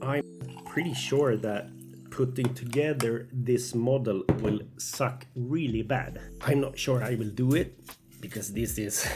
I'm pretty sure that putting together this model will suck really bad. I'm not sure I will do it because this is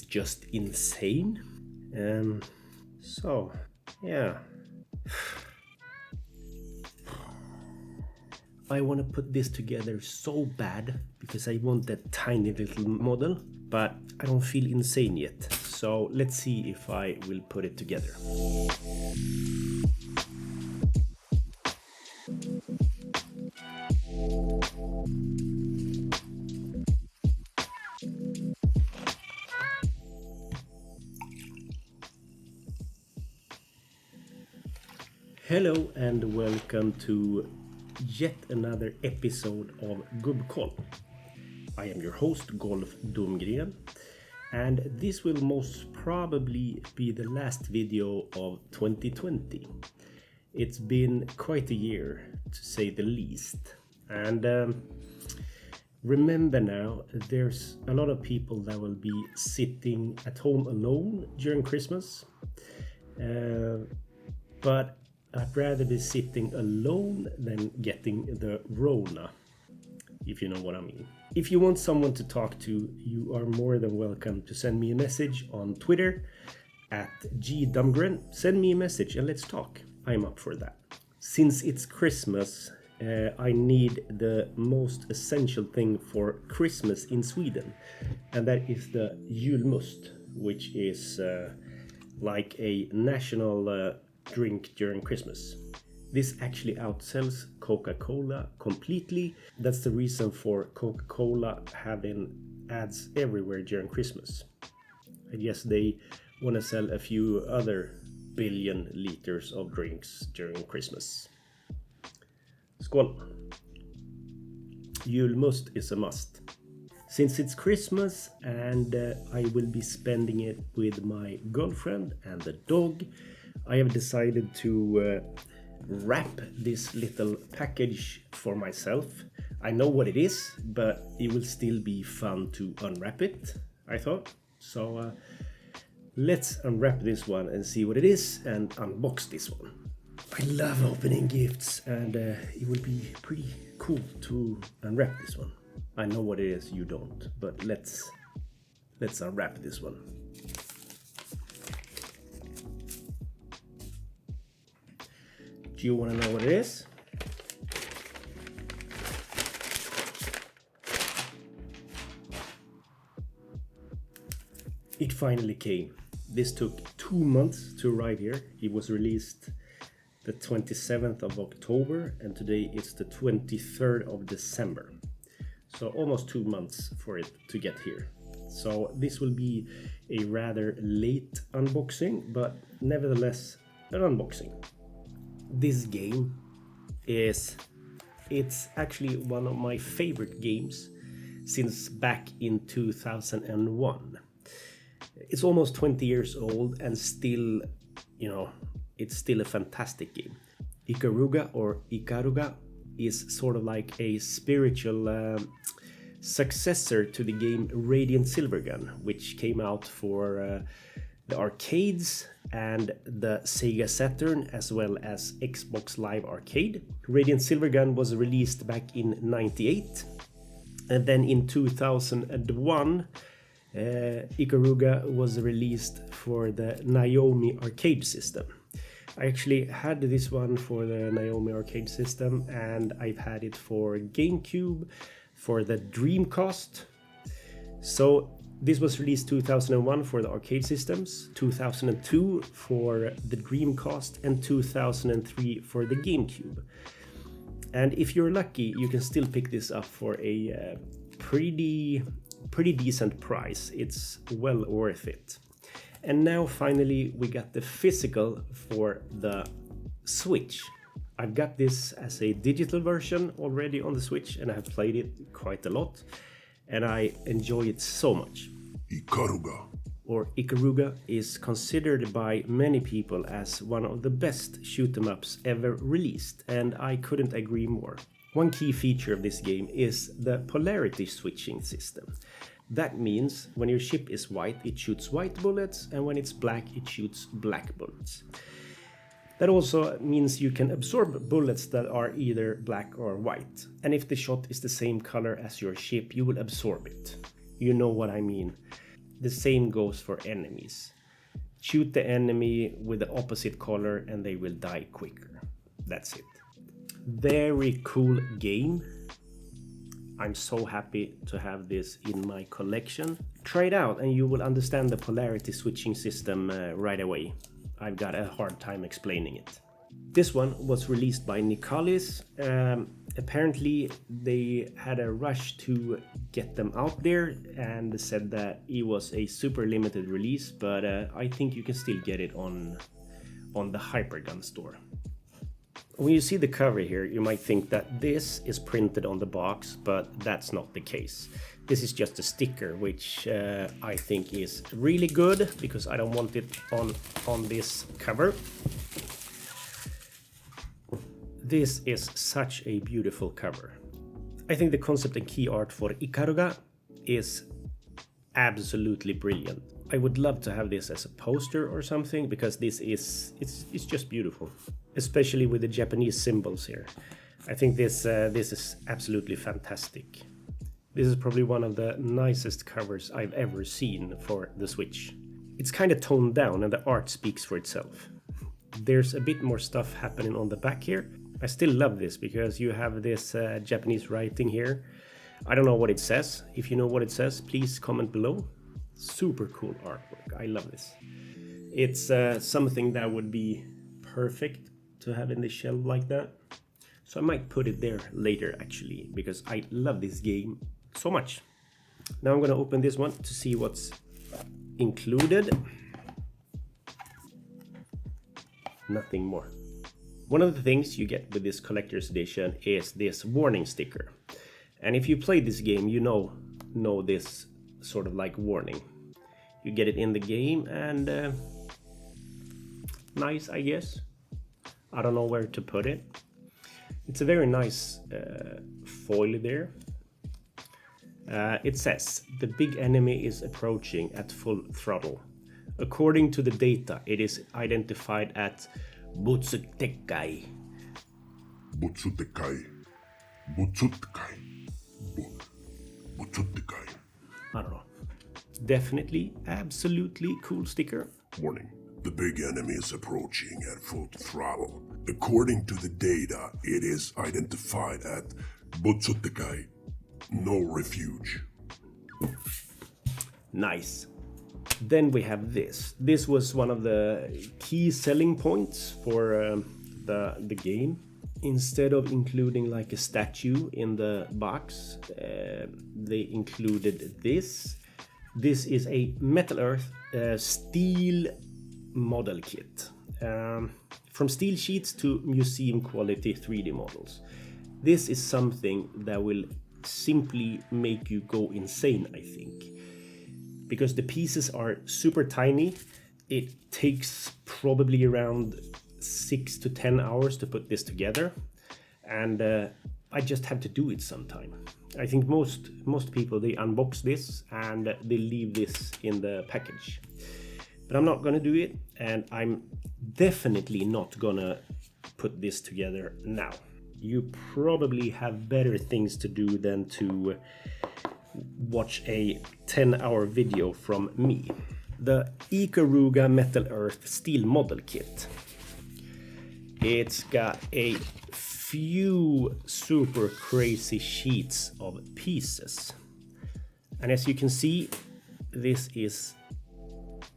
just insane. So yeah, I want to put this together so bad because I want that tiny little model, but I don't feel insane yet. So let's see if I will put it together. Hello and welcome to yet another episode of Gubbkoll. I am your host Golf Domgren, and this will most probably be the last video of 2020. It's been quite a year, to say the least. And remember now, there's a lot of people that will be sitting at home alone during Christmas. But I'd rather be sitting alone than getting the Rona, if you know what I mean. If you want someone to talk to, you are more than welcome to send me a message on Twitter at @gdumgren. Send me a message and let's talk. I'm up for that. Since it's Christmas, I need the most essential thing for Christmas in Sweden, and that is the julmust, which is like a national drink during Christmas. This actually outsells Coca-Cola completely. That's the reason for Coca-Cola having ads everywhere during Christmas. I guess they want to sell a few other billion liters of drinks during Christmas. Skål! Julmust is a must. Since it's Christmas and I will be spending it with my girlfriend and the dog, I have decided to wrap this little package for myself. I know what it is, but it will still be fun to unwrap it, I thought. So let's unwrap this one and see what it is and unbox this one. I love opening gifts, and it will be pretty cool to unwrap this one. I know what it is, you don't, but let's unwrap this one. Do you want to know what it is? It finally came. This took 2 months to arrive here. It was released the 27th of October, and today it's the 23rd of December. So almost 2 months for it to get here. So this will be a rather late unboxing, but nevertheless an unboxing. This game it's actually one of my favorite games since back in 2001. It's almost 20 years old and still, it's still a fantastic game. IKARUGA is sort of like a spiritual successor to the game Radiant Silvergun, which came out for the arcades and the Sega Saturn, as well as Xbox Live Arcade. Radiant Silvergun was released back in '98, and then in 2001 IKARUGA was released for the Naomi arcade system. I actually had this one for the Naomi arcade system, and I've had it for GameCube, for the Dreamcast. So this was released 2001 for the arcade systems, 2002 for the Dreamcast, and 2003 for the GameCube. And if you're lucky, you can still pick this up for a pretty decent price. It's well worth it. And now finally we got the physical for the Switch. I've got this as a digital version already on the Switch, and I have played it quite a lot, and I enjoy it so much. IKARUGA is considered by many people as one of the best shoot-em-ups ever released, and I couldn't agree more. One key feature of this game is the polarity switching system. That means when your ship is white, it shoots white bullets, and when it's black, it shoots black bullets. That also means you can absorb bullets that are either black or white. And if the shot is the same color as your ship, you will absorb it. You know what I mean. The same goes for enemies. Shoot the enemy with the opposite color and they will die quicker. That's it. Very cool game. I'm so happy to have this in my collection. Try it out and you will understand the polarity switching system right away. I've got a hard time explaining it. This one was released by Nicalis. Apparently they had a rush to get them out there and said that it was a super limited release, but I think you can still get it on the Hypergun store. When you see the cover here, you might think that this is printed on the box, but that's not the case. This is just a sticker, which I think is really good because I don't want it on this cover. This is such a beautiful cover. I think the concept and key art for IKARUGA is absolutely brilliant. I would love to have this as a poster or something because it's just beautiful, especially with the Japanese symbols here. I think this is absolutely fantastic. This is probably one of the nicest covers I've ever seen for the Switch. It's kind of toned down and the art speaks for itself. There's a bit more stuff happening on the back here. I still love this because you have this Japanese writing here. I don't know what it says. If you know what it says, please comment below. Super cool artwork. I love this. It's something that would be perfect to have in the shelf like that. So I might put it there later actually because I love this game so much. Now I'm gonna open this one to see what's included. Nothing more. One of the things you get with this collector's edition is this warning sticker. And if you play this game, you know this sort of like warning. You get it in the game and nice, I guess. I don't know where to put it. It's a very nice foil there. It says, the big enemy is approaching at full throttle. According to the data, it is identified at Butsutekai. Butsutekai. Butsutekai. Butsutekai. I don't know. Definitely, absolutely cool sticker. Warning. The big enemy is approaching at full throttle. According to the data, it is identified at Butsutekai. No refuge. Nice. Then we have this. This was one of the key selling points for the game. Instead of including like a statue in the box, they included this. This is a Metal Earth steel model kit. From steel sheets to museum quality 3D models. This is something that will simply make you go insane, I think. Because the pieces are super tiny. It takes probably around 6 to 10 hours to put this together. And I just have to do it sometime. I think most people, they unbox this and they leave this in the package. But I'm not gonna do it, and I'm definitely not gonna put this together now. You probably have better things to do than to watch a 10-hour video from me. The IKARUGA Metal Earth Steel Model Kit. It's got a few super crazy sheets of pieces. And as you can see, this is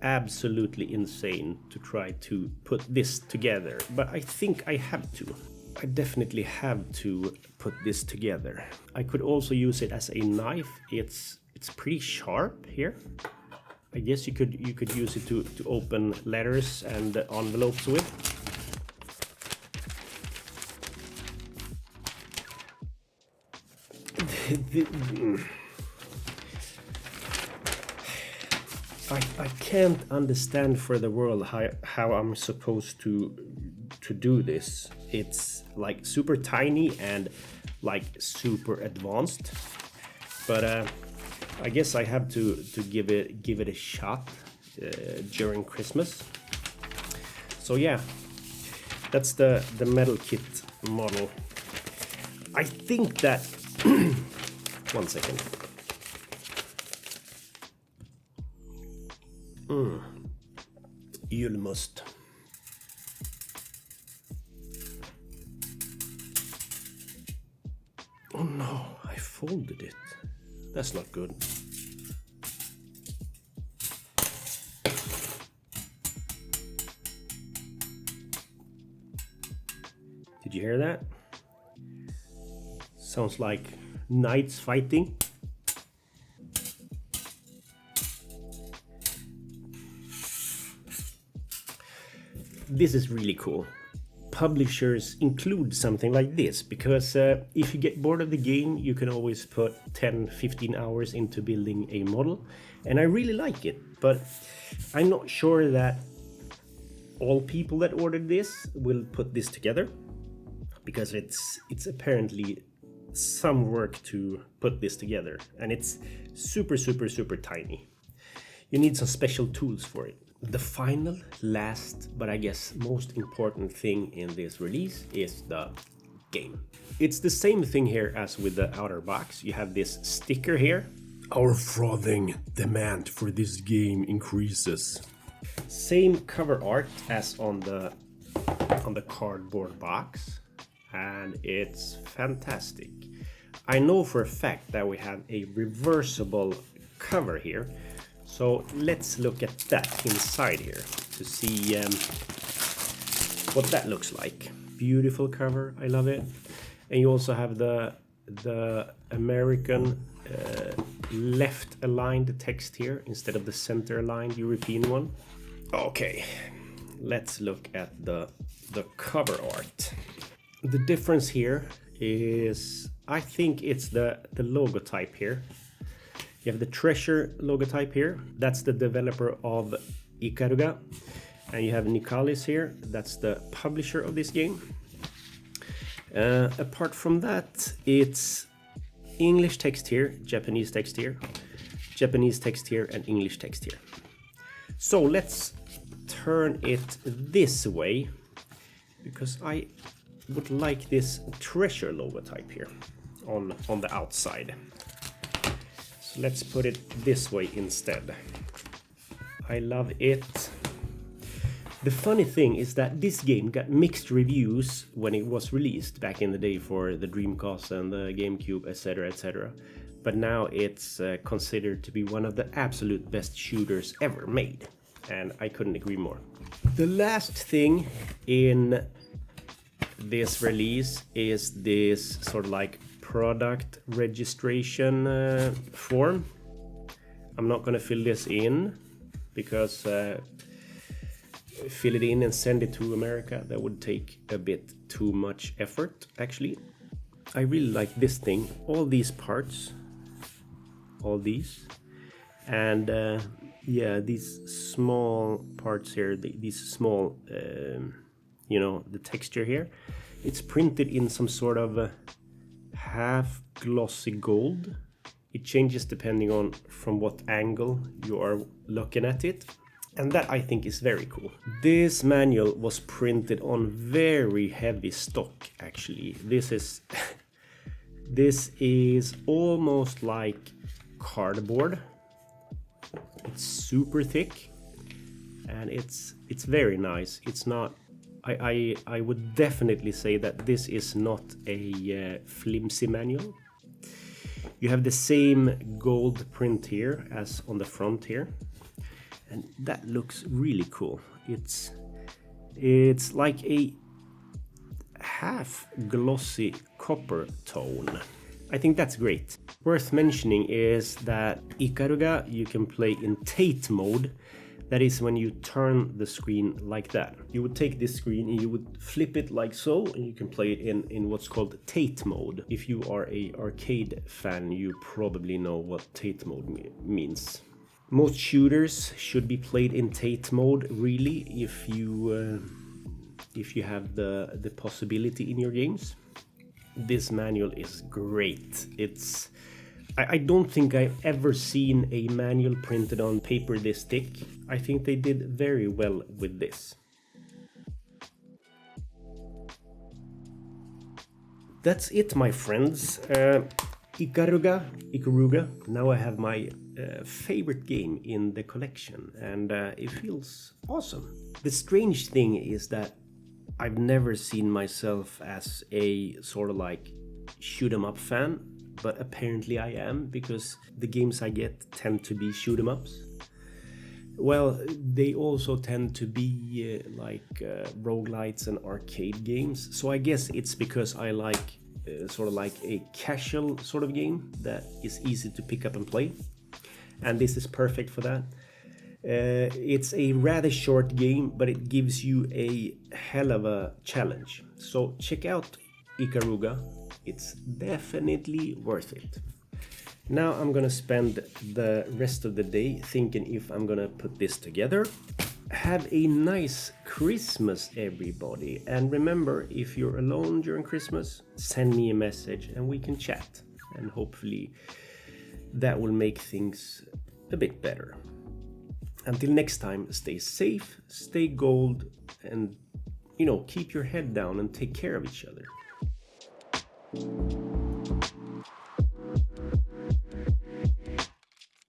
absolutely insane to try to put this together. But I think I have to. I definitely have to put this together. I could also use it as a knife. It's pretty sharp here. I guess you could use it to open letters and envelopes with. I can't understand for the world how I'm supposed to do this. It's like super tiny and like super advanced, but I guess I have to give it a shot during Christmas. So yeah, that's the metal kit model. I think that one second. Julmust. Oh no, I folded it. That's not good. Did you hear that? Sounds like knights fighting. This is really cool. Publishers include something like this because if you get bored of the game, you can always put 10-15 hours into building a model, and I really like it, but I'm not sure that all people that ordered this will put this together, because it's apparently some work to put this together, and it's super tiny. You need some special tools for it. The final, last, but I guess most important thing in this release is the game. It's the same thing here as with the outer box. You have this sticker here. Our frothing demand for this game increases. Same cover art as on the cardboard box, and it's fantastic. I know for a fact that we have a reversible cover here. So let's look at that inside here to see what that looks like. Beautiful cover, I love it. And you also have the American left aligned text here instead of the center aligned European one. Okay, let's look at the cover art. The difference here is, I think it's the logotype here. You have the Treasure logotype here. That's the developer of IKARUGA. And you have Nicalis here. That's the publisher of this game. Apart from that, it's English text here, Japanese text here, Japanese text here, and English text here. So let's turn it this way, because I would like this Treasure logotype here on the outside. So let's put it this way instead. I love it. The funny thing is that this game got mixed reviews when it was released back in the day for the Dreamcast and the GameCube, etc, etc. But now it's considered to be one of the absolute best shooters ever made. And I couldn't agree more. The last thing in this release is this sort of like product registration form. I'm not going to fill this in because fill it in and send it to America, that would take a bit too much effort actually. I really like this thing, all these parts, all these, and yeah, these small parts here, these small you know, the texture here, it's printed in some sort of half glossy gold. It changes depending on from what angle you are looking at it, and that I think is very cool. This manual was printed on very heavy stock actually. This is this is almost like cardboard. It's super thick and it's very nice. It's not, I would definitely say that this is not a flimsy manual. You have the same gold print here as on the front here, and that looks really cool. It's like a half glossy copper tone. I think that's great. Worth mentioning is that IKARUGA you can play in Tate mode. That is when you turn the screen like that. You would take this screen and you would flip it like so, and you can play it in what's called Tate mode. If you are an arcade fan, you probably know what Tate mode means. Most shooters should be played in Tate mode, really, if you have the possibility in your games. This manual is great. It's I don't think I've ever seen a manual printed on paper this thick. I think they did very well with this. That's it, my friends. Ikaruga. Now I have my favorite game in the collection, and it feels awesome. The strange thing is that I've never seen myself as a sort of like shoot 'em up fan, but apparently I am, because the games I get tend to be shoot 'em ups. Well, they also tend to be roguelites and arcade games, so I guess it's because I like sort of like a casual sort of game that is easy to pick up and play, and this is perfect for that. It's a rather short game, but it gives you a hell of a challenge. So check out Ikaruga, it's definitely worth it. Now I'm gonna spend the rest of the day thinking if I'm gonna put this together. Have a nice Christmas, everybody. And remember, if you're alone during Christmas, send me a message and we can chat. And hopefully that will make things a bit better. Until next time, stay safe, stay gold, and keep your head down and take care of each other.